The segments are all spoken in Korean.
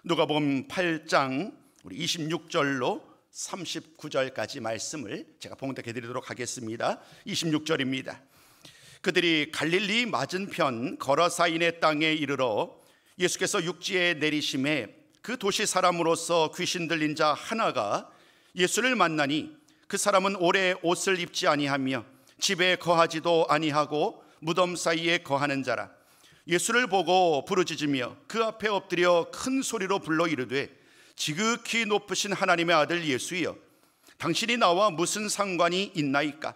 누가복음 8장 우리 26절로 39절까지 말씀을 제가 봉독해 드리도록 하겠습니다. 26절입니다. 그들이 갈릴리 맞은편 거라사인의 땅에 이르러 예수께서 육지에 내리심에 그 도시 사람으로서 귀신 들린 자 하나가 예수를 만나니 그 사람은 오래 옷을 입지 아니하며 집에 거하지도 아니하고 무덤 사이에 거하는 자라. 예수를 보고 부르짖으며 그 앞에 엎드려 큰 소리로 불러 이르되 지극히 높으신 하나님의 아들 예수여, 당신이 나와 무슨 상관이 있나이까?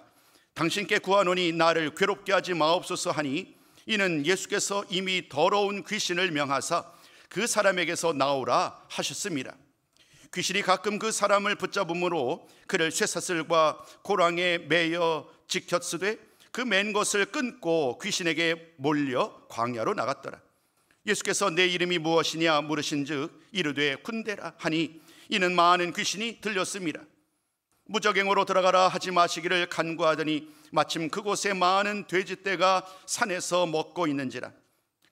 당신께 구하노니 나를 괴롭게 하지 마옵소서 하니, 이는 예수께서 이미 더러운 귀신을 명하사 그 사람에게서 나오라 하셨습니다. 귀신이 가끔 그 사람을 붙잡음으로 그를 쇠사슬과 고랑에 매여 지켰으되 그 맨 것을 끊고 귀신에게 몰려 광야로 나갔더라. 예수께서 내 이름이 무엇이냐 물으신즉 이르되 군대라 하니, 이는 많은 귀신이 들렸습니다. 무적행으로 들어가라 하지 마시기를 간구하더니 마침 그곳에 많은 돼지떼가 산에서 먹고 있는지라.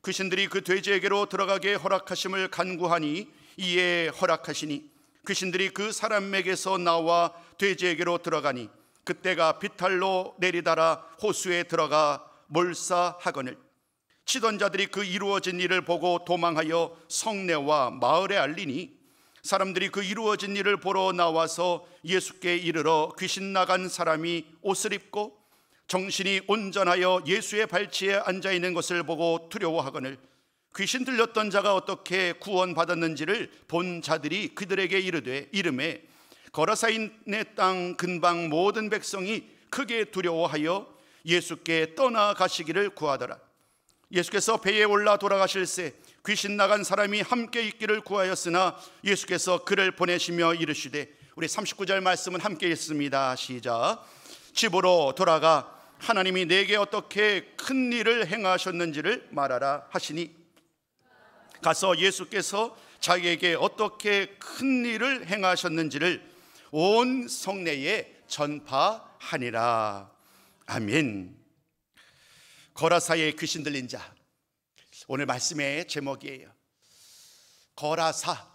귀신들이 그 돼지에게로 들어가게 허락하심을 간구하니 이에 허락하시니 귀신들이 그 사람에게서 나와 돼지에게로 들어가니 그때가 비탈로 내리달아 호수에 들어가 몰사하거늘 치던 자들이 그 이루어진 일을 보고 도망하여 성내와 마을에 알리니 사람들이 그 이루어진 일을 보러 나와서 예수께 이르러 귀신 나간 사람이 옷을 입고 정신이 온전하여 예수의 발치에 앉아있는 것을 보고 두려워하거늘 귀신 들렸던 자가 어떻게 구원받았는지를 본 자들이 그들에게 이르되 거라사인의 땅 근방 모든 백성이 크게 두려워하여 예수께 떠나가시기를 구하더라. 예수께서 배에 올라 돌아가실새 귀신 나간 사람이 함께 있기를 구하였으나 예수께서 그를 보내시며 이르시되, 우리 39절 말씀은 함께 읽습니다. 시작. 집으로 돌아가 하나님이 내게 어떻게 큰 일을 행하셨는지를 말하라 하시니, 가서 예수께서 자기에게 어떻게 큰 일을 행하셨는지를 온 성내에 전파하니라. 아멘. 거라사의 귀신 들린 자, 오늘 말씀의 제목이에요. 거라사,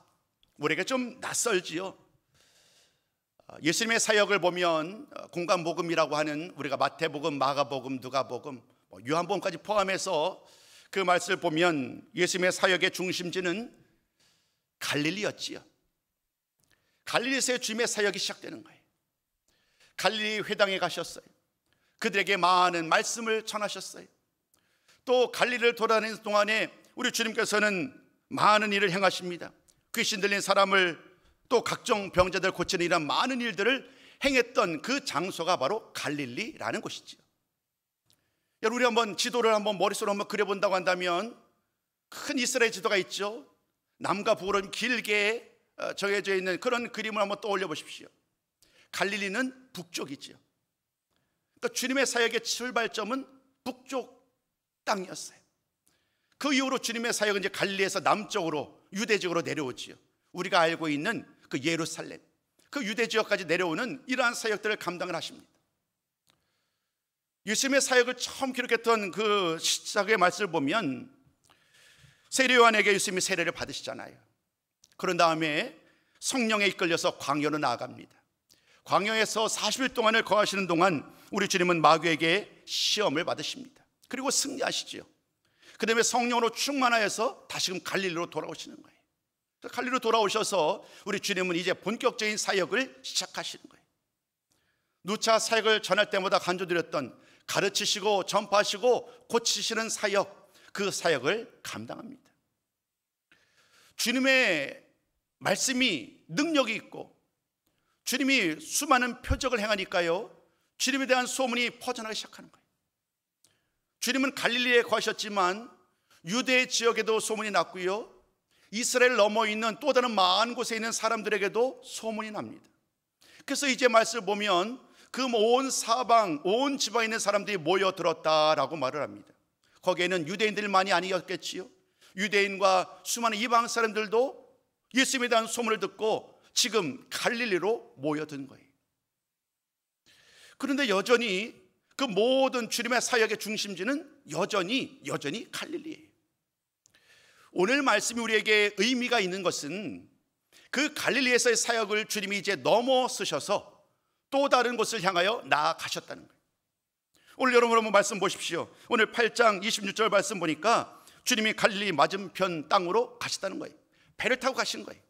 우리에게 좀 낯설지요. 예수님의 사역을 보면 공간복음이라고 하는, 우리가 마태복음, 마가복음, 누가복음, 요한복음까지 포함해서 그 말씀을 보면 예수님의 사역의 중심지는 갈릴리였지요. 갈릴리에서 주님의 사역이 시작되는 거예요. 갈릴리 회당에 가셨어요. 그들에게 많은 말씀을 전하셨어요. 또 갈릴리를 돌아다니는 동안에 우리 주님께서는 많은 일을 행하십니다. 귀신 들린 사람을, 또 각종 병자들 고치는 이런 많은 일들을 행했던 그 장소가 바로 갈릴리라는 곳이죠. 여러분, 우리 한번 지도를 한번 머릿속으로 한번 그려본다고 한다면 큰 이스라엘 지도가 있죠. 남과 북으로 길게 정해져 있는 그런 그림을 한번 떠올려 보십시오. 갈릴리는 북쪽이죠. 그러니까 주님의 사역의 출발점은 북쪽 땅이었어요. 그 이후로 주님의 사역은 이제 갈릴리에서 남쪽으로 유대 지역으로 내려오지요. 우리가 알고 있는 그 예루살렘, 그 유대 지역까지 내려오는 이러한 사역들을 감당을 하십니다. 예수님의 사역을 처음 기록했던 그 시작의 말씀을 보면 세례 요한에게 예수님이 세례를 받으시잖아요. 그런 다음에 성령에 이끌려서 광야로 나아갑니다. 광야에서 40일 동안을 거하시는 동안 우리 주님은 마귀에게 시험을 받으십니다. 그리고 승리하시죠. 그 다음에 성령으로 충만하여서 다시금 갈릴리로 돌아오시는 거예요. 갈릴리로 돌아오셔서 우리 주님은 이제 본격적인 사역을 시작하시는 거예요. 누차 사역을 전할 때마다 간주드렸던 가르치시고 전파하시고 고치시는 사역, 그 사역을 감당합니다. 주님의 말씀이 능력이 있고 주님이 수많은 표적을 행하니까요, 주님에 대한 소문이 퍼져나가기 시작하는 거예요. 주님은 갈릴리에 거하셨지만 유대 지역에도 소문이 났고요, 이스라엘 넘어 있는 또 다른 많은 곳에 있는 사람들에게도 소문이 납니다. 그래서 이제 말씀을 보면 그 온 사방, 온 지방에 있는 사람들이 모여들었다라고 말을 합니다. 거기에는 유대인들만이 아니었겠지요. 유대인과 수많은 이방 사람들도 예수님에 대한 소문을 듣고 지금 갈릴리로 모여든 거예요. 그런데 여전히 그 모든 주님의 사역의 중심지는 여전히 갈릴리예요. 오늘 말씀이 우리에게 의미가 있는 것은 그 갈릴리에서의 사역을 주님이 이제 넘어서셔서 또 다른 곳을 향하여 나아가셨다는 거예요. 오늘 여러분 한번 말씀 보십시오. 오늘 8장 26절 말씀 보니까 주님이 갈릴리 맞은편 땅으로 가셨다는 거예요. 배를 타고 가신 거예요.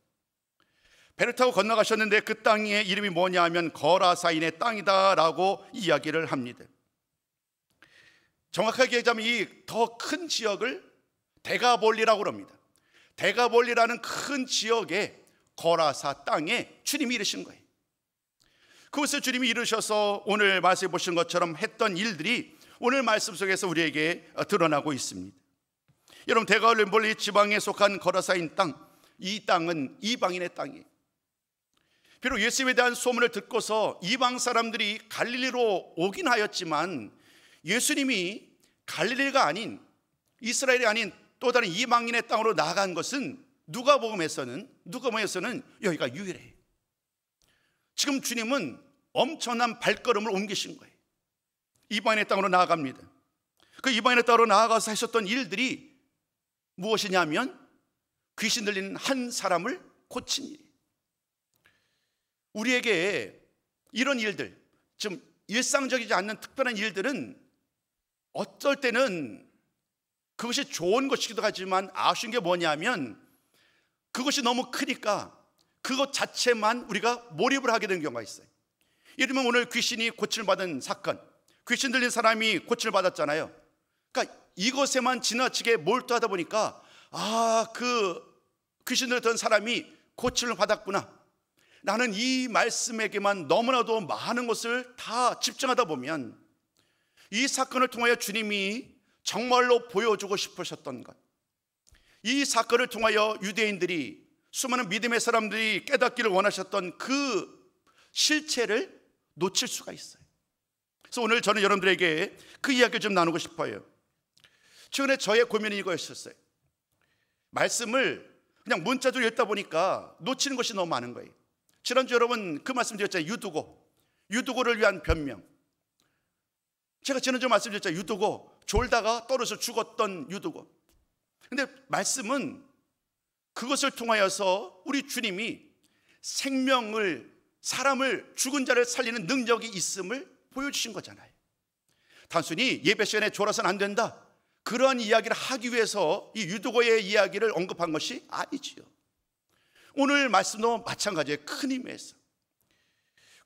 배를 타고 건너가셨는데 그 땅의 이름이 뭐냐 하면 거라사인의 땅이다 라고 이야기를 합니다. 정확하게 얘기하면 이 더 큰 지역을 데가볼리라고 합니다. 데가볼리라는 큰 지역에 거라사 땅에 주님이 이르신 거예요. 그곳에 주님이 이르셔서 오늘 말씀해 보신 것처럼 했던 일들이 오늘 말씀 속에서 우리에게 드러나고 있습니다. 여러분, 데가볼리 지방에 속한 거라사인 땅, 이 땅은 이방인의 땅이에요. 비록 예수님에 대한 소문을 듣고서 이방 사람들이 갈릴리로 오긴 하였지만 예수님이 갈릴리가 아닌, 이스라엘이 아닌 또 다른 이방인의 땅으로 나아간 것은 누가복음에서는 여기가 유일해요. 지금 주님은 엄청난 발걸음을 옮기신 거예요. 이방인의 땅으로 나아갑니다. 그 이방인의 땅으로 나아가서 하셨던 일들이 무엇이냐면 귀신 들린 한 사람을 고친 일이에요. 우리에게 이런 일들, 좀 일상적이지 않는 특별한 일들은 어떨 때는 그것이 좋은 것이기도 하지만 아쉬운 게 뭐냐면 그것이 너무 크니까 그것 자체만 우리가 몰입을 하게 되는 경우가 있어요. 예를 들면 오늘 귀신이 고침을 받은 사건, 귀신 들린 사람이 고침을 받았잖아요. 그러니까 이것에만 지나치게 몰두하다 보니까 그 귀신 들렸던 사람이 고침을 받았구나, 나는 이 말씀에게만 너무나도 많은 것을 다 집중하다 보면 이 사건을 통하여 주님이 정말로 보여주고 싶으셨던 것, 이 사건을 통하여 유대인들이, 수많은 믿음의 사람들이 깨닫기를 원하셨던 그 실체를 놓칠 수가 있어요. 그래서 오늘 저는 여러분들에게 그 이야기를 좀 나누고 싶어요. 최근에 저의 고민이 이거였었어요. 말씀을 그냥 문자로 읽다 보니까 놓치는 것이 너무 많은 거예요. 지난주 여러분 그 말씀 드렸잖아요. 유두고를 위한 변명. 제가 지난주 말씀드렸잖아요. 유두고, 졸다가 떨어져 죽었던 유두고. 근데 말씀은 그것을 통하여서 우리 주님이 생명을, 사람을, 죽은 자를 살리는 능력이 있음을 보여주신 거잖아요. 단순히 예배 시간에 졸아서는 안 된다, 그러한 이야기를 하기 위해서 이 유두고의 이야기를 언급한 것이 아니지요. 오늘 말씀도 마찬가지예요. 큰 의미에서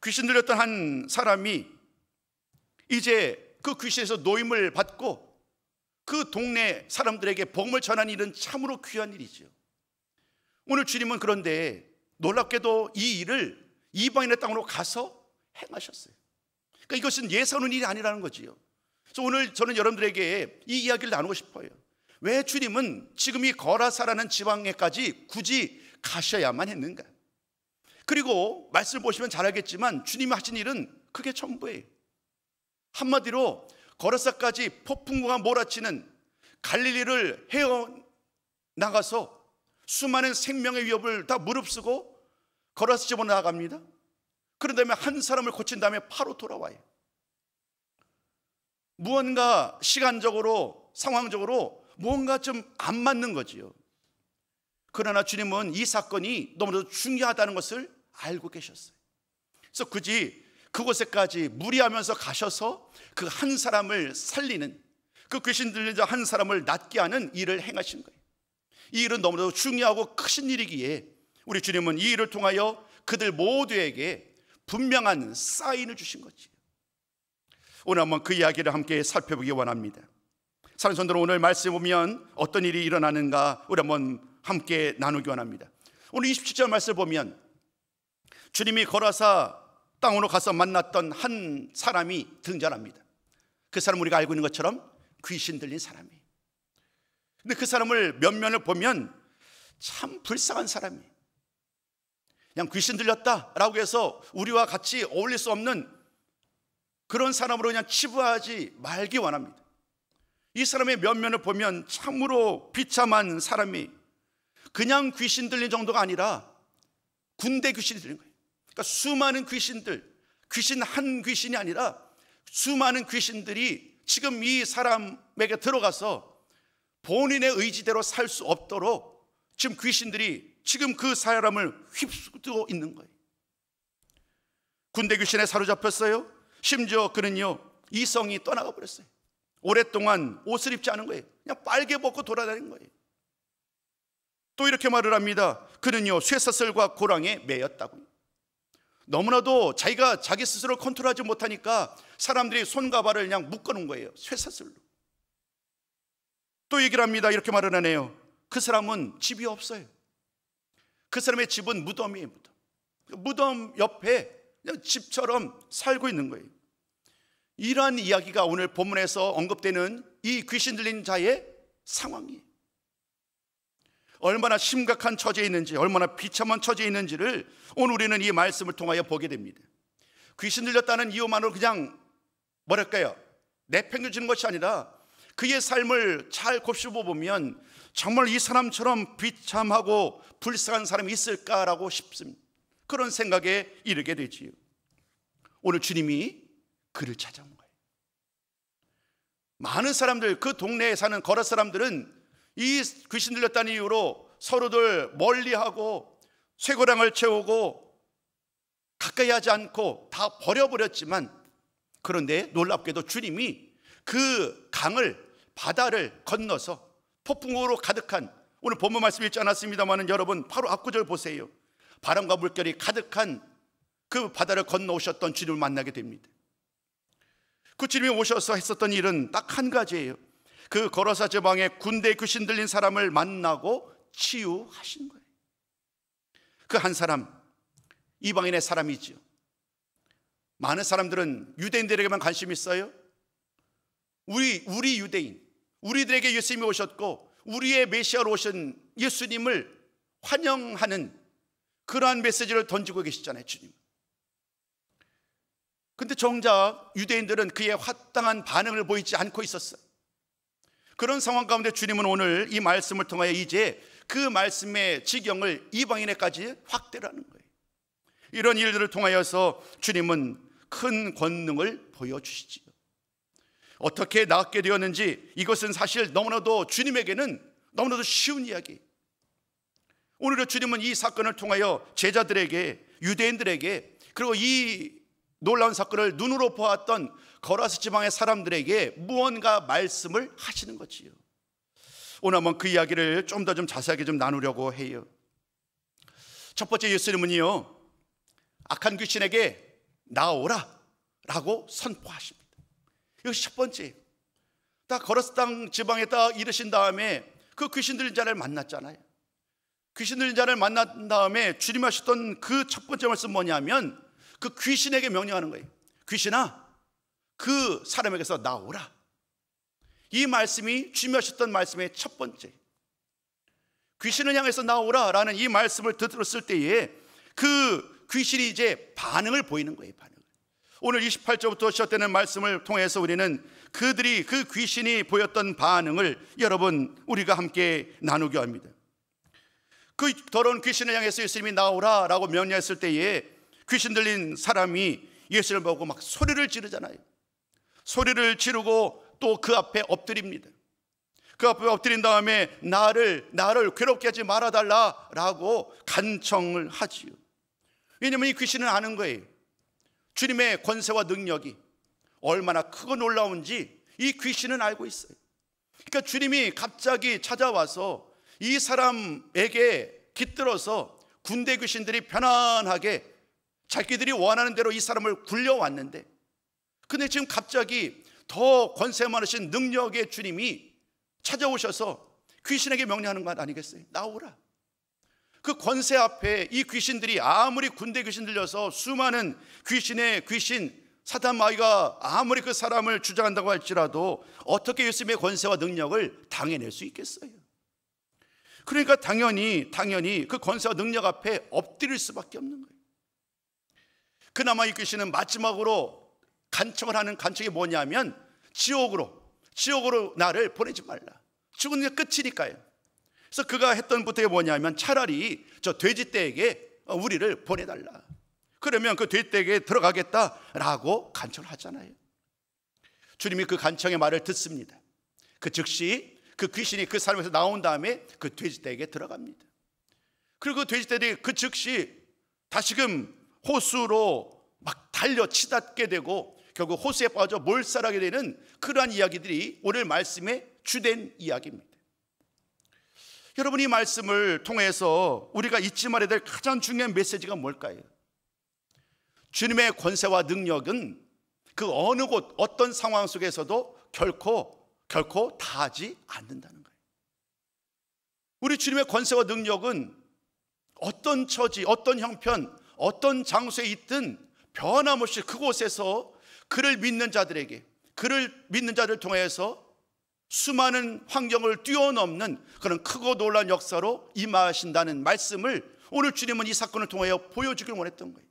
귀신 들렸던 한 사람이 이제 그 귀신에서 노임을 받고 그 동네 사람들에게 복음을 전하는 일은 참으로 귀한 일이죠. 오늘 주님은 그런데 놀랍게도 이 일을 이방인의 땅으로 가서 행하셨어요. 그러니까 이것은 예사오는 일이 아니라는 거지요. 그래서 오늘 저는 여러분들에게 이 이야기를 나누고 싶어요. 왜 주님은 지금 이 거라사라는 지방에까지 굳이 가셔야만 했는가? 그리고 말씀을 보시면 잘 알겠지만 주님이 하신 일은 그게 전부예요. 한마디로 거라사까지 폭풍우가 몰아치는 갈릴리를 헤어나가서 수많은 생명의 위협을 다 무릅쓰고 거라사 집으로 나아갑니다. 그런 다음에 한 사람을 고친 다음에 바로 돌아와요. 무언가 시간적으로, 상황적으로 무언가 좀 안 맞는 거지요. 그러나 주님은 이 사건이 너무나도 중요하다는 것을 알고 계셨어요. 그래서 굳이 그곳에까지 무리하면서 가셔서 그 한 사람을 살리는, 그 귀신 들린 자 한 사람을 낫게 하는 일을 행하신 거예요. 이 일은 너무나도 중요하고 크신 일이기에 우리 주님은 이 일을 통하여 그들 모두에게 분명한 사인을 주신 거지. 오늘 한번 그 이야기를 함께 살펴보기 원합니다. 사랑하는 성도들, 오늘 말씀에 보면 어떤 일이 일어나는가 우리 한번 함께 나누기 원합니다. 오늘 27절 말씀을 보면 주님이 거라사 땅으로 가서 만났던 한 사람이 등장합니다. 그 사람은 우리가 알고 있는 것처럼 귀신 들린 사람이에요. 근데 그 사람을 면면을 보면 참 불쌍한 사람이에요. 그냥 귀신 들렸다라고 해서 우리와 같이 어울릴 수 없는 그런 사람으로 그냥 치부하지 말기 원합니다. 이 사람의 면면을 보면 참으로 비참한 사람이, 그냥 귀신 들린 정도가 아니라 군대 귀신이 들린 거예요. 그러니까 수많은 귀신들, 귀신 한 귀신이 아니라 수많은 귀신들이 지금 이 사람에게 들어가서 본인의 의지대로 살 수 없도록 지금 귀신들이 지금 그 사람을 휩쓰고 있는 거예요. 군대 귀신에 사로잡혔어요. 심지어 그는요, 이성이 떠나가 버렸어요. 오랫동안 옷을 입지 않은 거예요. 그냥 빨개 벗고 돌아다니는 거예요. 또 이렇게 말을 합니다. 그는요, 쇠사슬과 고랑에 매였다고요. 너무나도 자기가 자기 스스로 컨트롤하지 못하니까 사람들이 손과 발을 그냥 묶어놓은 거예요, 쇠사슬로. 또 얘기를 합니다. 이렇게 말을 하네요. 그 사람은 집이 없어요. 그 사람의 집은 무덤이에요. 무덤 옆에 그냥 집처럼 살고 있는 거예요. 이러한 이야기가 오늘 본문에서 언급되는 이 귀신 들린 자의 상황이에요. 얼마나 심각한 처지에 있는지, 얼마나 비참한 처지에 있는지를 오늘 우리는 이 말씀을 통하여 보게 됩니다. 귀신 들렸다는 이유만으로 그냥 뭐랄까요, 내팽겨치는 것이 아니라 그의 삶을 잘 곱씹어 보면 정말 이 사람처럼 비참하고 불쌍한 사람이 있을까라고 싶습니다. 그런 생각에 이르게 되지요. 오늘 주님이 그를 찾아온 거예요. 많은 사람들, 그 동네에 사는 거라 사람들은 이 귀신 들렸다는 이유로 서로들 멀리하고 쇠고랑을 채우고 가까이 하지 않고 다 버려버렸지만, 그런데 놀랍게도 주님이 그 강을, 바다를 건너서 폭풍우로 가득한, 오늘 본문 말씀 읽지 않았습니다만 여러분 바로 앞구절 보세요. 바람과 물결이 가득한 그 바다를 건너오셨던 주님을 만나게 됩니다. 그 주님이 오셔서 했었던 일은 딱 한 가지예요. 그 거라사 지방에 군대 귀신 들린 사람을 만나고 치유하신 거예요. 그 한 사람, 이방인의 사람이지요. 많은 사람들은 유대인들에게만 관심이 있어요. 우리 유대인, 우리들에게 예수님이 오셨고 우리의 메시아로 오신 예수님을 환영하는 그러한 메시지를 던지고 계시잖아요, 주님. 근데 정작 유대인들은 그의 화당한 반응을 보이지 않고 있었어요. 그런 상황 가운데 주님은 오늘 이 말씀을 통하여 이제 그 말씀의 지경을 이방인에까지 확대를 하는 거예요. 이런 일들을 통하여서 주님은 큰 권능을 보여주시지요. 어떻게 낫게 되었는지 이것은 사실 너무나도 주님에게는 너무나도 쉬운 이야기. 오늘의 주님은 이 사건을 통하여 제자들에게, 유대인들에게, 그리고 이 놀라운 사건을 눈으로 보았던 거라사 지방의 사람들에게 무언가 말씀을 하시는 거지요. 오늘 한번 그 이야기를 좀 더 자세하게 나누려고 해요. 첫 번째, 예수님은요, 악한 귀신에게 나오라 라고 선포하십니다. 이것이 첫 번째. 딱 거라사 땅 지방에 딱 이르신 다음에 그 귀신 들린 자를 만났잖아요. 귀신 들린 자를 만난 다음에 주님 하셨던 그 첫 번째 말씀 뭐냐면 그 귀신에게 명령하는 거예요. 귀신아, 그 사람에게서 나오라. 이 말씀이 주님 하셨던 말씀의 첫 번째. 귀신을 향해서 나오라 라는 이 말씀을 들었을 때에 그 귀신이 이제 반응을 보이는 거예요. 반응을. 오늘 28절부터 시작되는 말씀을 통해서 우리는 그 귀신이 보였던 반응을 여러분 우리가 함께 나누게 합니다. 그 더러운 귀신을 향해서 예수님이 나오라 라고 명령했을 때에 귀신 들린 사람이 예수를 보고 막 소리를 지르잖아요. 소리를 지르고 또 그 앞에 엎드립니다. 그 앞에 엎드린 다음에 나를 괴롭게 하지 말아달라 라고 간청을 하지요. 왜냐하면 이 귀신은 아는 거예요. 주님의 권세와 능력이 얼마나 크고 놀라운지 이 귀신은 알고 있어요. 그러니까 주님이 갑자기 찾아와서 이 사람에게 깃들어서 군대 귀신들이 편안하게 자기들이 원하는 대로 이 사람을 굴려왔는데, 근데 지금 갑자기 더 권세 많으신 능력의 주님이 찾아오셔서 귀신에게 명령하는 것 아니겠어요? 나오라. 그 권세 앞에 이 귀신들이 아무리 군대 귀신 들려서 수많은 귀신 사탄 마귀가 아무리 그 사람을 주장한다고 할지라도 어떻게 예수님의 권세와 능력을 당해낼 수 있겠어요? 그러니까 당연히 그 권세와 능력 앞에 엎드릴 수밖에 없는 거예요. 그나마 이 귀신은 마지막으로 간청을 하는 간청이 뭐냐면 지옥으로 나를 보내지 말라. 죽은 게 끝이니까요. 그래서 그가 했던 부탁이 뭐냐면 차라리 저 돼지떼에게 우리를 보내달라. 그러면 그 돼지떼에게 들어가겠다라고 간청을 하잖아요. 주님이 그 간청의 말을 듣습니다. 그 즉시 그 귀신이 그 사람에서 나온 다음에 그 돼지떼에게 들어갑니다. 그리고 그 돼지떼들이 그 즉시 다시금 호수로 막 달려 치닫게 되고 결국 호수에 빠져 몰살하게 되는 그러한 이야기들이 오늘 말씀의 주된 이야기입니다. 여러분, 이 말씀을 통해서 우리가 잊지 말아야 될 가장 중요한 메시지가 뭘까요? 주님의 권세와 능력은 그 어느 곳 어떤 상황 속에서도 결코 다하지 않는다는 거예요. 우리 주님의 권세와 능력은 어떤 처지, 어떤 형편, 어떤 장소에 있든 변함없이 그곳에서 그를 믿는 자들에게, 그를 믿는 자들을 통해서 수많은 환경을 뛰어넘는 그런 크고 놀라운 역사로 임하신다는 말씀을 오늘 주님은 이 사건을 통하여 보여주길 원했던 거예요.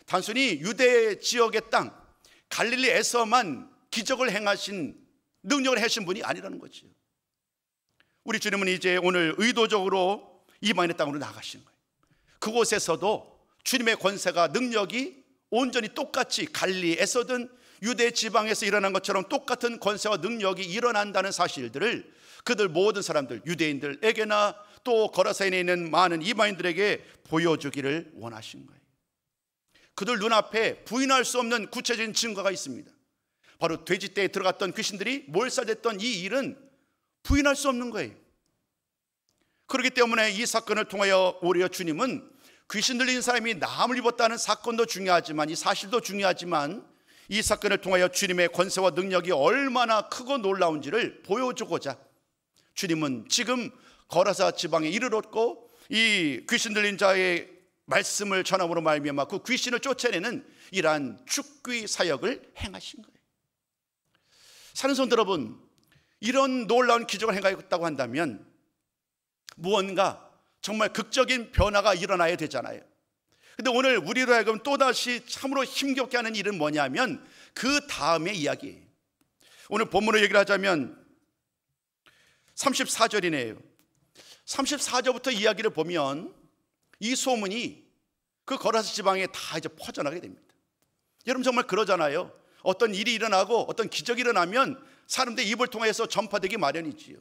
단순히 유대 지역의 땅 갈릴리에서만 기적을 행하신, 능력을 하신 분이 아니라는 거죠. 우리 주님은 이제 오늘 의도적으로 이방인의 땅으로 나가신 거예요. 그곳에서도 주님의 권세가, 능력이 온전히 똑같이 갈릴리에서든 유대 지방에서 일어난 것처럼 똑같은 권세와 능력이 일어난다는 사실들을 그들 모든 사람들, 유대인들에게나 또 거라사인에 있는 많은 이방인들에게 보여주기를 원하신 거예요. 그들 눈앞에 부인할 수 없는 구체적인 증거가 있습니다. 바로 돼지떼에 들어갔던 귀신들이 몰살됐던 이 일은 부인할 수 없는 거예요. 그렇기 때문에 이 사건을 통하여 오히려 주님은 귀신 들린 사람이 나음을 입었다는 사건도 중요하지만, 이 사실도 중요하지만, 이 사건을 통하여 주님의 권세와 능력이 얼마나 크고 놀라운지를 보여주고자 주님은 지금 거라사 지방에 이르렀고 이 귀신 들린 자의 말씀을 전함으로 말미암아 그 귀신을 쫓아내는 이러한 축귀 사역을 행하신 거예요. 사는 성도 여러분, 이런 놀라운 기적을 행하였다고 한다면 무언가 정말 극적인 변화가 일어나야 되잖아요. 근데 오늘 우리로 하여금 또다시 참으로 힘겹게 하는 일은 뭐냐면 그 다음의 이야기예요. 오늘 본문을 얘기를 하자면 34절이네요. 34절부터 이야기를 보면 이 소문이 그 거라사 지방에 다 이제 퍼져나가게 됩니다. 여러분 정말 그러잖아요. 어떤 일이 일어나고 어떤 기적이 일어나면 사람들의 입을 통해서 전파되기 마련이지요.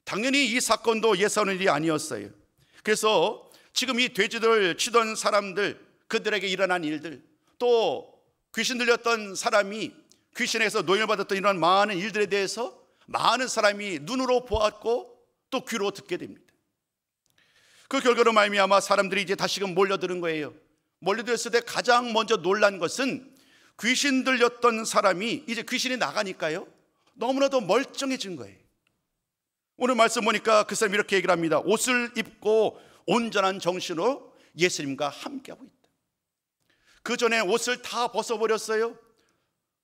당연히 이 사건도 예사하는 일이 아니었어요. 그래서 지금 이 돼지들 치던 사람들, 그들에게 일어난 일들, 또 귀신 들렸던 사람이 귀신에서 노임을 받았던 이런 많은 일들에 대해서 많은 사람이 눈으로 보았고 또 귀로 듣게 됩니다. 그 결과로 말미암아 사람들이 이제 다시금 몰려드는 거예요. 몰려들었을 때 가장 먼저 놀란 것은 귀신 들렸던 사람이 이제 귀신이 나가니까요 너무나도 멀쩡해진 거예요. 오늘 말씀 보니까 그 사람이 이렇게 얘기를 합니다. 옷을 입고 온전한 정신으로 예수님과 함께하고 있다. 그 전에 옷을 다 벗어버렸어요.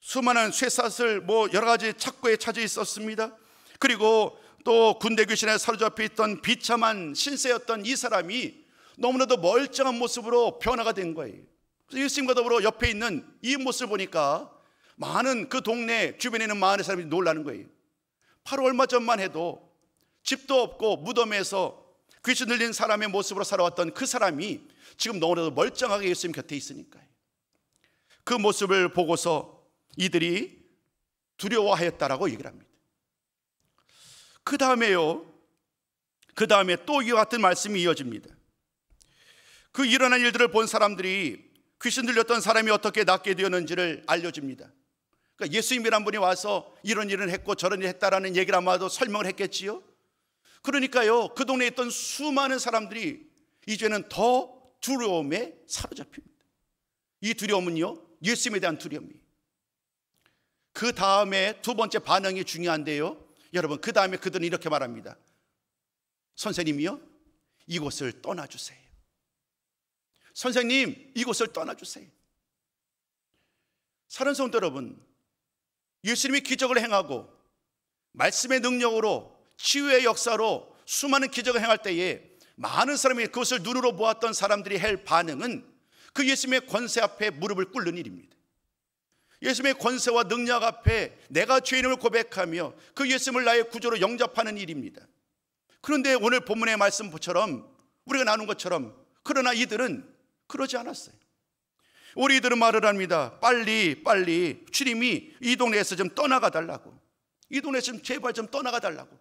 수많은 쇠사슬 여러 가지 착고에 차져 있었습니다. 그리고 또 군대 귀신에 사로잡혀 있던 비참한 신세였던 이 사람이 너무나도 멀쩡한 모습으로 변화가 된 거예요. 그래서 예수님과 더불어 옆에 있는 이 모습을 보니까 많은 그 동네 주변에 있는 많은 사람들이 놀라는 거예요. 바로 얼마 전만 해도 집도 없고 무덤에서 귀신 들린 사람의 모습으로 살아왔던 그 사람이 지금 너무나도 멀쩡하게 예수님 곁에 있으니까요. 그 모습을 보고서 이들이 두려워하였다라고 얘기를 합니다. 그 다음에 또 이와 같은 말씀이 이어집니다. 그 일어난 일들을 본 사람들이 귀신 들렸던 사람이 어떻게 낫게 되었는지를 알려줍니다. 그러니까 예수님이란 분이 와서 이런 일을 했고 저런 일을 했다라는 얘기를 아마도 설명을 했겠지요. 그러니까요 그 동네에 있던 수많은 사람들이 이제는 더 두려움에 사로잡힙니다. 이 두려움은요 예수님에 대한 두려움이에요. 그 다음에 두 번째 반응이 중요한데요, 여러분 그 다음에 그들은 이렇게 말합니다. 선생님이요 이곳을 떠나주세요. 선생님 이곳을 떠나주세요. 사랑하는 성도 여러분, 예수님이 기적을 행하고 말씀의 능력으로 치유의 역사로 수많은 기적을 행할 때에 많은 사람이 그것을 눈으로 보았던 사람들이 할 반응은 그 예수님의 권세 앞에 무릎을 꿇는 일입니다. 예수님의 권세와 능력 앞에 내가 죄인임을 고백하며 그 예수님을 나의 구조로 영접하는 일입니다. 그런데 오늘 본문의 말씀처럼 우리가 나눈 것처럼 그러나 이들은 그러지 않았어요. 우리 이들은 말을 합니다. 빨리 주님이 이 동네에서 좀 떠나가 달라고. 이 동네에서 좀 제발 좀 떠나가 달라고.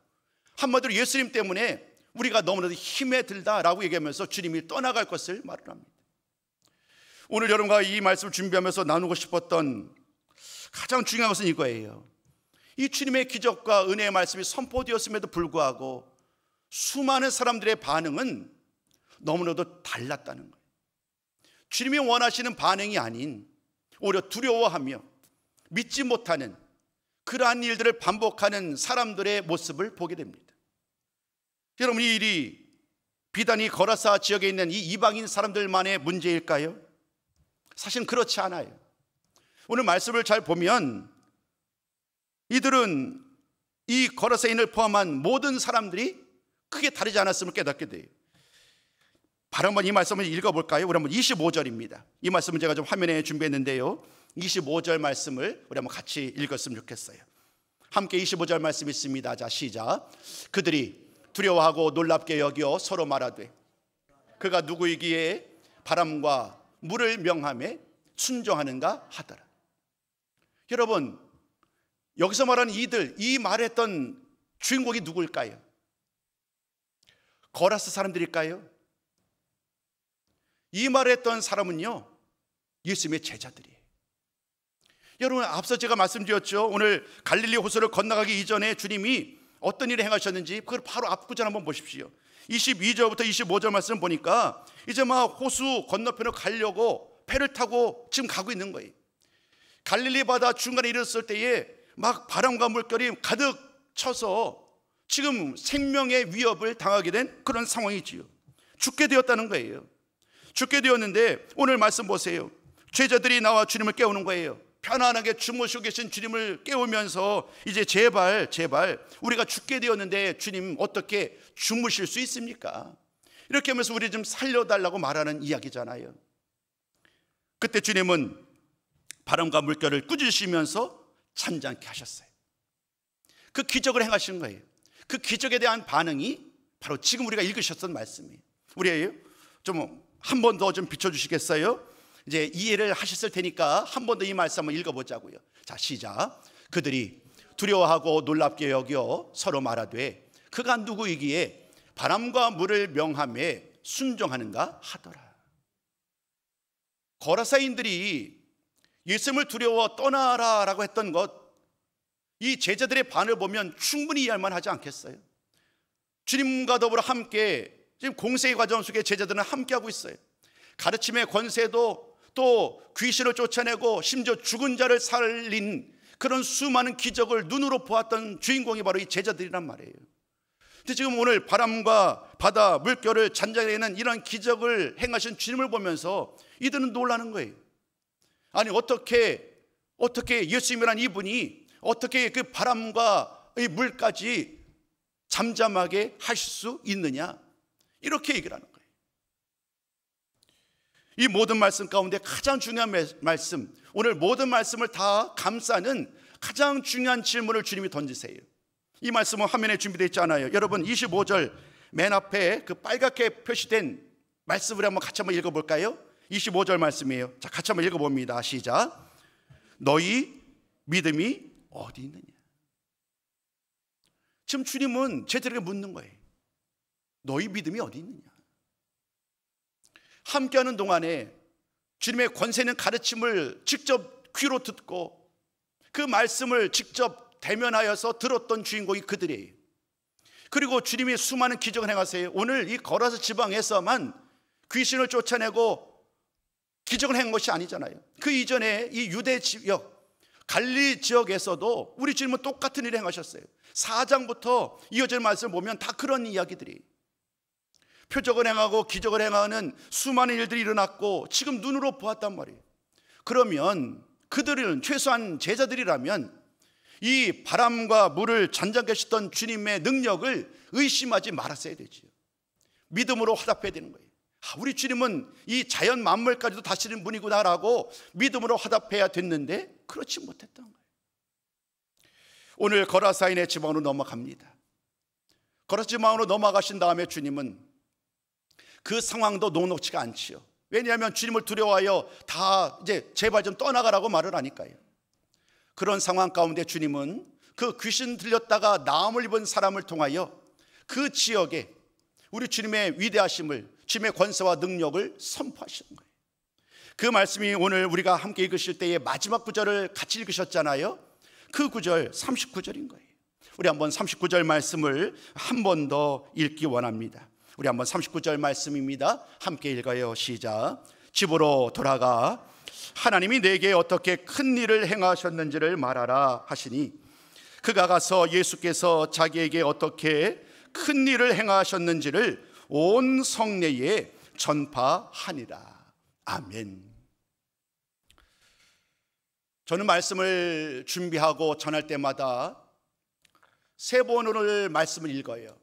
한마디로 예수님 때문에 우리가 너무나도 힘에 들다라고 얘기하면서 주님이 떠나갈 것을 말을 합니다. 오늘 여러분과 이 말씀을 준비하면서 나누고 싶었던 가장 중요한 것은 이거예요. 이 주님의 기적과 은혜의 말씀이 선포되었음에도 불구하고 수많은 사람들의 반응은 너무나도 달랐다는 거예요. 주님이 원하시는 반응이 아닌 오히려 두려워하며 믿지 못하는 그러한 일들을 반복하는 사람들의 모습을 보게 됩니다. 여러분, 이 일이 비단 이 거라사 지역에 있는 이 이방인 사람들만의 문제일까요? 사실은 그렇지 않아요. 오늘 말씀을 잘 보면 이들은 이 거라사인을 포함한 모든 사람들이 크게 다르지 않았음을 깨닫게 돼요. 바로 한번 이 말씀을 읽어볼까요? 우리 한번 25절입니다. 이 말씀은 제가 좀 화면에 준비했는데요, 25절 말씀을 우리 한번 같이 읽었으면 좋겠어요. 함께 25절 말씀 있습니다. 자, 시작. 그들이 두려워하고 놀랍게 여겨 서로 말하되 그가 누구이기에 바람과 물을 명함에 순종하는가 하더라. 여러분, 여기서 말하는 이들, 이 말했던 주인공이 누구일까요? 거라스 사람들일까요? 이 말했던 사람은요, 예수님의 제자들이에요. 여러분, 앞서 제가 말씀드렸죠. 오늘 갈릴리 호수를 건너가기 이전에 주님이 어떤 일을 행하셨는지 그걸 바로 앞구절 한번 보십시오. 22절부터 25절 말씀 보니까 이제 막 호수 건너편으로 가려고 배를 타고 지금 가고 있는 거예요. 갈릴리 바다 중간에 이르렀을 때에 막 바람과 물결이 가득 쳐서 지금 생명의 위협을 당하게 된 그런 상황이지요. 죽게 되었다는 거예요. 죽게 되었는데 오늘 말씀 보세요. 제자들이 나와 주님을 깨우는 거예요. 편안하게 주무시고 계신 주님을 깨우면서 이제 제발 우리가 죽게 되었는데 주님 어떻게 주무실 수 있습니까? 이렇게 하면서 우리 좀 살려달라고 말하는 이야기잖아요. 그때 주님은 바람과 물결을 꾸짖으시면서 잠잠케 하셨어요. 그 기적을 행하신 거예요. 그 기적에 대한 반응이 바로 지금 우리가 읽으셨던 말씀이에요. 우리 좀 한 번 더 좀 비춰주시겠어요? 이제 이해를 하셨을 테니까 한 번 더 이 말씀 한번 읽어보자고요. 자, 시작. 그들이 두려워하고 놀랍게 여겨 서로 말하되 그가 누구이기에 바람과 물을 명함에 순종하는가 하더라. 거라사인들이 예수님을 두려워 떠나라라고 했던 것, 이 제자들의 반응을 보면 충분히 이해할 만하지 않겠어요? 주님과 더불어 함께 지금 공생의 과정 속에 제자들은 함께하고 있어요. 가르침의 권세도 또 귀신을 쫓아내고 심지어 죽은 자를 살린 그런 수많은 기적을 눈으로 보았던 주인공이 바로 이 제자들이란 말이에요. 근데 지금 오늘 바람과 바다, 물결을 잔잔해내는 이런 기적을 행하신 주님을 보면서 이들은 놀라는 거예요. 아니 어떻게 예수님이란 이분이 어떻게 그 바람과 이 물까지 잠잠하게 하실 수 있느냐, 이렇게 얘기를 하는 거예요. 이 모든 말씀 가운데 가장 중요한 말씀, 오늘 모든 말씀을 다 감싸는 가장 중요한 질문을 주님이 던지세요. 이 말씀은 화면에 준비되어 있잖아요. 여러분, 25절 맨 앞에 그 빨갛게 표시된 말씀을 한번 같이 한번 읽어볼까요? 25절 말씀이에요. 자, 같이 한번 읽어봅니다. 시작. 너희 믿음이 어디 있느냐? 지금 주님은 제자들에게 묻는 거예요. 너희 믿음이 어디 있느냐? 함께하는 동안에 주님의 권세 있는 가르침을 직접 귀로 듣고 그 말씀을 직접 대면하여서 들었던 주인공이 그들이에요. 그리고 주님이 수많은 기적을 행하세요. 오늘 이 거라사 지방에서만 귀신을 쫓아내고 기적을 행한 것이 아니잖아요. 그 이전에 이 유대 지역, 갈릴리 지역에서도 우리 주님은 똑같은 일을 행하셨어요. 4장부터 이어질 말씀을 보면 다 그런 이야기들이, 표적을 행하고 기적을 행하는 수많은 일들이 일어났고 지금 눈으로 보았단 말이에요. 그러면 그들은 최소한 제자들이라면 이 바람과 물을 잔잔케 하셨던 주님의 능력을 의심하지 말았어야 되지요. 믿음으로 화답해야 되는 거예요. 우리 주님은 이 자연 만물까지도 다스리는 분이구나라고 믿음으로 화답해야 됐는데 그렇지 못했던 거예요. 오늘 거라사인의 지방으로 넘어갑니다. 거라사 지방으로 넘어가신 다음에 주님은 그 상황도 녹록지가 않지요. 왜냐하면 주님을 두려워하여 다 이제 제발 좀 떠나가라고 말을 하니까요. 그런 상황 가운데 주님은 그 귀신 들렸다가 나음을 입은 사람을 통하여 그 지역에 우리 주님의 위대하심을, 주님의 권세와 능력을 선포하시는 거예요. 그 말씀이 오늘 우리가 함께 읽으실 때의 마지막 구절을 같이 읽으셨잖아요. 그 구절 39절인 거예요. 우리 한번 39절 말씀을 한 번 더 읽기 원합니다. 우리 한번 39절 말씀입니다. 함께 읽어요. 시작. 집으로 돌아가 하나님이 내게 어떻게 큰 일을 행하셨는지를 말하라 하시니, 그가 가서 예수께서 자기에게 어떻게 큰 일을 행하셨는지를 온 성내에 전파하니라. 아멘. 저는 말씀을 준비하고 전할 때마다 세 번을 말씀을 읽어요.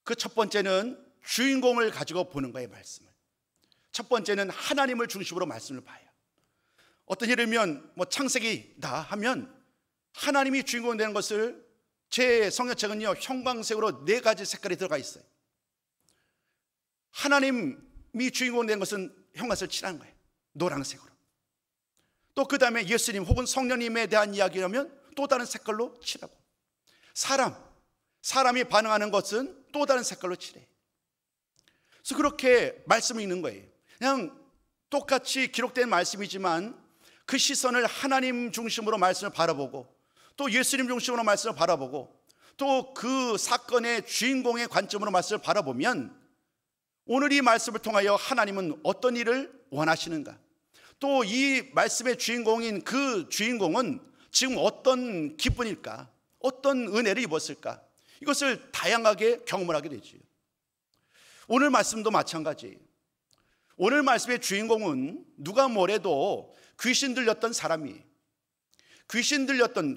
그 첫 번째는 주인공을 가지고 보는 거예요. 말씀을. 첫 번째는 하나님을 중심으로 말씀을 봐요. 어떤 예를면 창세기다 하면 하나님이 주인공 되는 것을, 제 성경책은요 형광색으로 4가지 색깔이 들어가 있어요. 하나님이 주인공 된 것은 형광색을 칠하는 거예요. 노란색으로. 또 그 다음에 예수님 혹은 성령님에 대한 이야기라면 또 다른 색깔로 칠하고, 사람이 반응하는 것은 또 다른 색깔로 칠해요. 그래서 그렇게 말씀을 읽는 거예요. 그냥 똑같이 기록된 말씀이지만 그 시선을 하나님 중심으로 말씀을 바라보고, 또 예수님 중심으로 말씀을 바라보고, 또 그 사건의 주인공의 관점으로 말씀을 바라보면 오늘 이 말씀을 통하여 하나님은 어떤 일을 원하시는가, 또 이 말씀의 주인공인 그 주인공은 지금 어떤 기분일까, 어떤 은혜를 입었을까, 이것을 다양하게 경험을 하게 되죠. 오늘 말씀도 마찬가지예요. 오늘 말씀의 주인공은 누가 뭐래도 귀신 들렸던 사람이에요.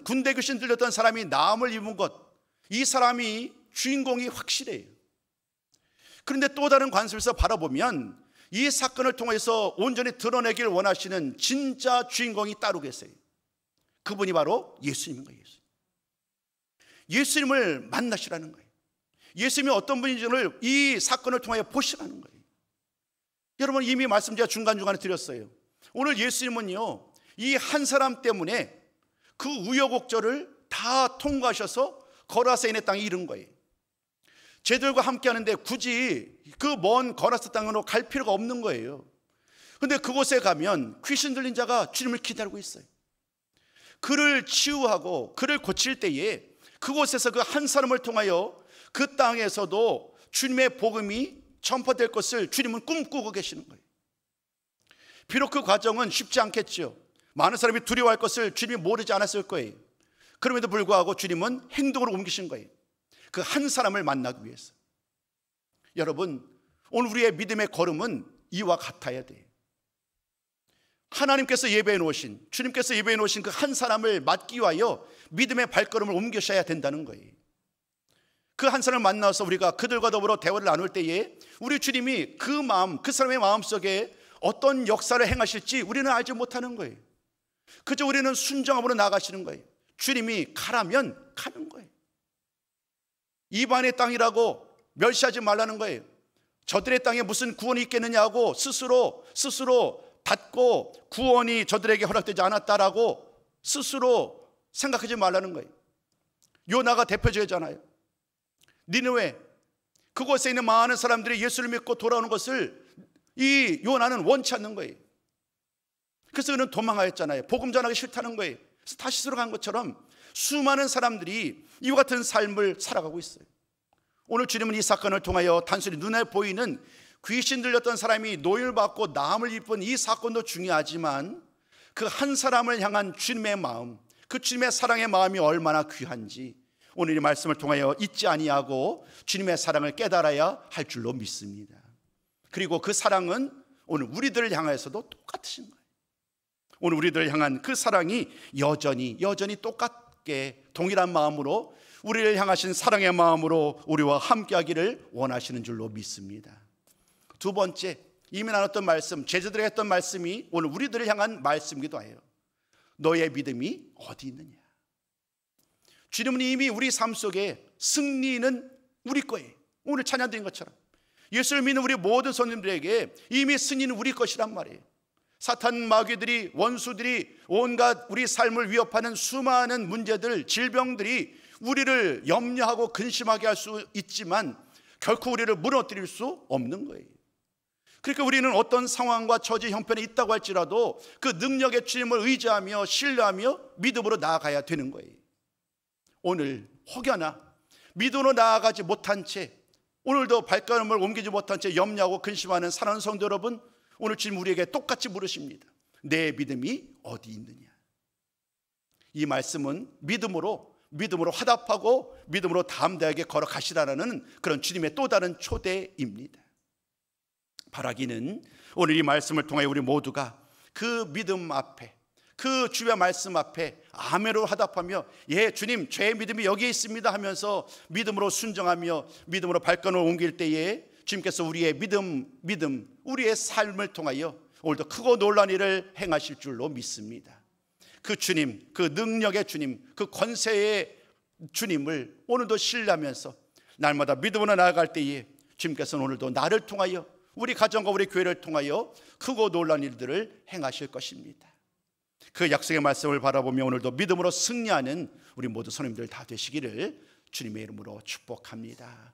군대 귀신 들렸던 사람이 나음을 입은 것, 이 사람이 주인공이 확실해요. 그런데 또 다른 관점에서 바라보면 이 사건을 통해서 온전히 드러내길 원하시는 진짜 주인공이 따로 계세요. 그분이 바로 예수님인 거예요. 예수님을 만나시라는 거예요. 예수님이 어떤 분인지를 이 사건을 통하여 보시라는 거예요. 여러분, 이미 말씀 제가 중간중간에 드렸어요. 오늘 예수님은요 이 한 사람 때문에 그 우여곡절을 다 통과하셔서 거라세인의 땅에 이른 거예요. 쟤들과 함께 하는데 굳이 그 먼 거라세 땅으로 갈 필요가 없는 거예요. 그런데 그곳에 가면 귀신 들린 자가 주님을 기다리고 있어요. 그를 치유하고 그를 고칠 때에 그곳에서 그 한 사람을 통하여 그 땅에서도 주님의 복음이 전파될 것을 주님은 꿈꾸고 계시는 거예요. 비록 그 과정은 쉽지 않겠죠. 많은 사람이 두려워할 것을 주님이 모르지 않았을 거예요. 그럼에도 불구하고 주님은 행동으로 옮기신 거예요. 그 한 사람을 만나기 위해서. 여러분, 오늘 우리의 믿음의 걸음은 이와 같아야 돼요. 하나님께서 예배해 놓으신, 주님께서 예배해 놓으신 그 한 사람을 맞기 위하여 믿음의 발걸음을 옮기셔야 된다는 거예요. 그 한 사람을 만나서 우리가 그들과 더불어 대화를 나눌 때에 우리 주님이 그 마음, 그 사람의 마음속에 어떤 역사를 행하실지 우리는 알지 못하는 거예요. 그저 우리는 순종함으로 나가시는 거예요. 주님이 가라면 가는 거예요. 이방인의 땅이라고 멸시하지 말라는 거예요. 저들의 땅에 무슨 구원이 있겠느냐고 스스로 닫고 구원이 저들에게 허락되지 않았다라고 스스로 생각하지 말라는 거예요. 요나가 대표적이잖아요. 니느웨, 그곳에 있는 많은 사람들이 예수를 믿고 돌아오는 것을 이 요나는 원치 않는 거예요. 그래서 그는 도망하였잖아요. 복음 전하기 싫다는 거예요. 그래서 다시스로 간 것처럼 수많은 사람들이 이와 같은 삶을 살아가고 있어요. 오늘 주님은 이 사건을 통하여 단순히 눈에 보이는 귀신 들렸던 사람이 노임을 받고 나음을 입은 이 사건도 중요하지만 그 한 사람을 향한 주님의 마음, 그 주님의 사랑의 마음이 얼마나 귀한지 오늘 이 말씀을 통하여 잊지 아니하고 주님의 사랑을 깨달아야 할 줄로 믿습니다. 그리고 그 사랑은 오늘 우리들을 향해서도 똑같으신 거예요. 오늘 우리들을 향한 그 사랑이 여전히 똑같게 동일한 마음으로 우리를 향하신 사랑의 마음으로 우리와 함께하기를 원하시는 줄로 믿습니다. 두 번째, 이미 나눴던 말씀, 제자들에게 했던 말씀이 오늘 우리들을 향한 말씀이기도 해요. 너의 믿음이 어디 있느냐. 주님은 이미 우리 삶 속에 승리는 우리 거예요. 오늘 찬양드린 것처럼 예수를 믿는 우리 모든 손님들에게 이미 승리는 우리 것이란 말이에요. 사탄 마귀들이, 원수들이 온갖 우리 삶을 위협하는 수많은 문제들, 질병들이 우리를 염려하고 근심하게 할 수 있지만 결코 우리를 무너뜨릴 수 없는 거예요. 그러니까 우리는 어떤 상황과 처지 형편에 있다고 할지라도 그 능력의 주님을 의지하며 신뢰하며 믿음으로 나아가야 되는 거예요. 오늘 혹여나 믿음으로 나아가지 못한 채, 오늘도 발걸음을 옮기지 못한 채 염려하고 근심하는 사랑하는 성도 여러분, 오늘 주님 우리에게 똑같이 물으십니다. 내 믿음이 어디 있느냐? 이 말씀은 믿음으로 화답하고 믿음으로 담대하게 걸어가시라는 그런 주님의 또 다른 초대입니다. 바라기는 오늘 이 말씀을 통해 우리 모두가 그 믿음 앞에, 그 주의 말씀 앞에 아멘으로 화답하며, 예 주님 제 믿음이 여기에 있습니다 하면서 믿음으로 순종하며 믿음으로 발걸음을 옮길 때에 주님께서 우리의 믿음, 우리의 삶을 통하여 오늘도 크고 놀라운 일을 행하실 줄로 믿습니다. 그 주님, 그 능력의 주님, 그 권세의 주님을 오늘도 신뢰하면서 날마다 믿음으로 나아갈 때에 주님께서는 오늘도 나를 통하여, 우리 가정과 우리 교회를 통하여 크고 놀라운 일들을 행하실 것입니다. 그 약속의 말씀을 바라보며 오늘도 믿음으로 승리하는 우리 모두 성도님들 다 되시기를 주님의 이름으로 축복합니다.